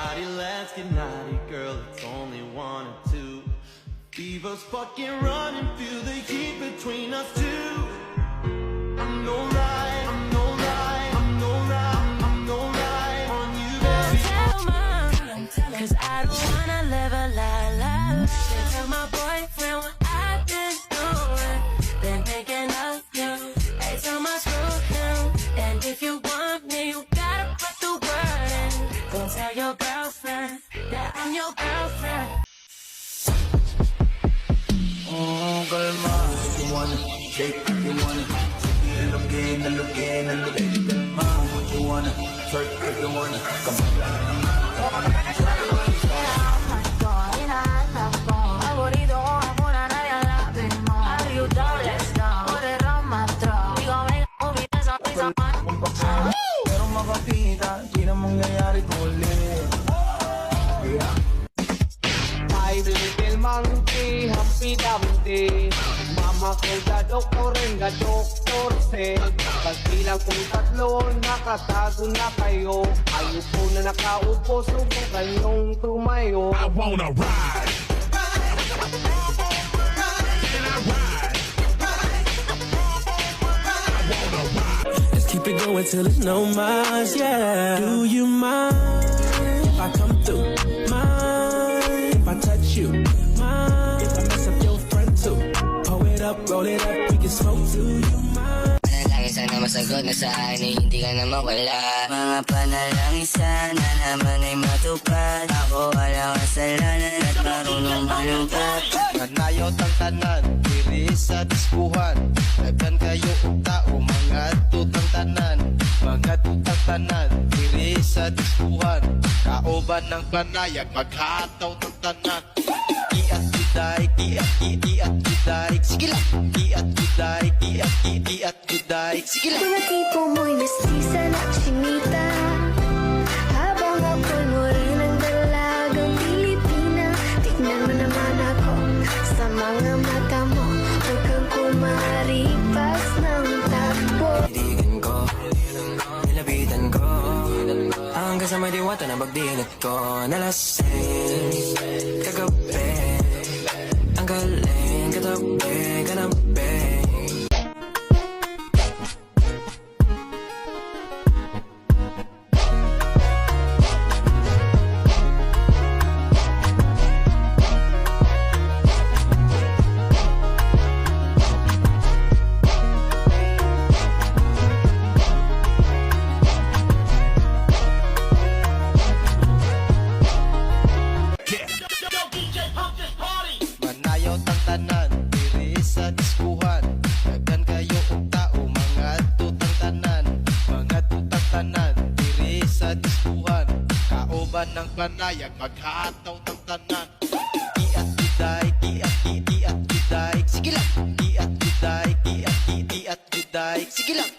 naughty, let's get naughty, girl. It's only one or two. Fever's fucking running, feel the heat between us two. I'm no lie, I'm no lie, I'm no lie, I'm no lie on you, baby. Tell mom, cause I don't wanna live a lie. Tell my boyfriend what I've been doing, been thinking of you. Every time I screw him, and if you want me, you gotta put the word in. Go tell your girlfriend that I'm your girlfriend. Oh, kalma. You wanna shake, you wanna look in, look in, look in. Kalma. You wanna twerk, you wanna come pero makakita, di na mangyayari ulit. Ay, little monkey, Humpty Dumpty. Mama ko ga doktor and ga doktor said, pagbilang kong tatlo, nakatago na kayo. Ayupo na nakaupo, subukan yung tumayo. I wanna ride. Can I ride? I wanna ride. Let's keep it going till it's no more, yeah. Do you mind if I come through? Mind if I touch you? Mind if I mess up your friend too? Pull it up, roll it up, we can smoke. Do you mind? Panalangin sana masagot na sa akin ay hindi ka na mawala. Mga panalangin sana naman ay matupad. Ako walang kasalanan at marunong malungkat. Kanayot ang tanan, diri sa diskuhan. Nagdan kayo og tao, mga tutang tanan. Mga tutang tanan, diri sa diskuhan. Kaoban ng panayag, maghataw ng tanan. Iat juday, iat juday. Sige lang, iat juday, iat juday. Sige lang. Kung tipo mo'y mestiza na chinita, habang ako'y mori ng dalagang Pilipina. Tignan mo naman ako sa mga mata mo, huwag kang kumaripas ng takbo. Titigan ko, nilapitan ko, hanggang sa may diwata na pagdilat ko. Nalasing, kagabi, ang galing, katabi, kanabi. Manayot ang tanan, diri sa diskuhan. Nagdan kayo og tao, mga tutang tanan. Mga tutang tanan, diri sa diskuhan. Kaoban ng panayag, maghataw ng tanan. Iat juday, iat juday. Sige lang, iat juday, iat juday. Sige lang.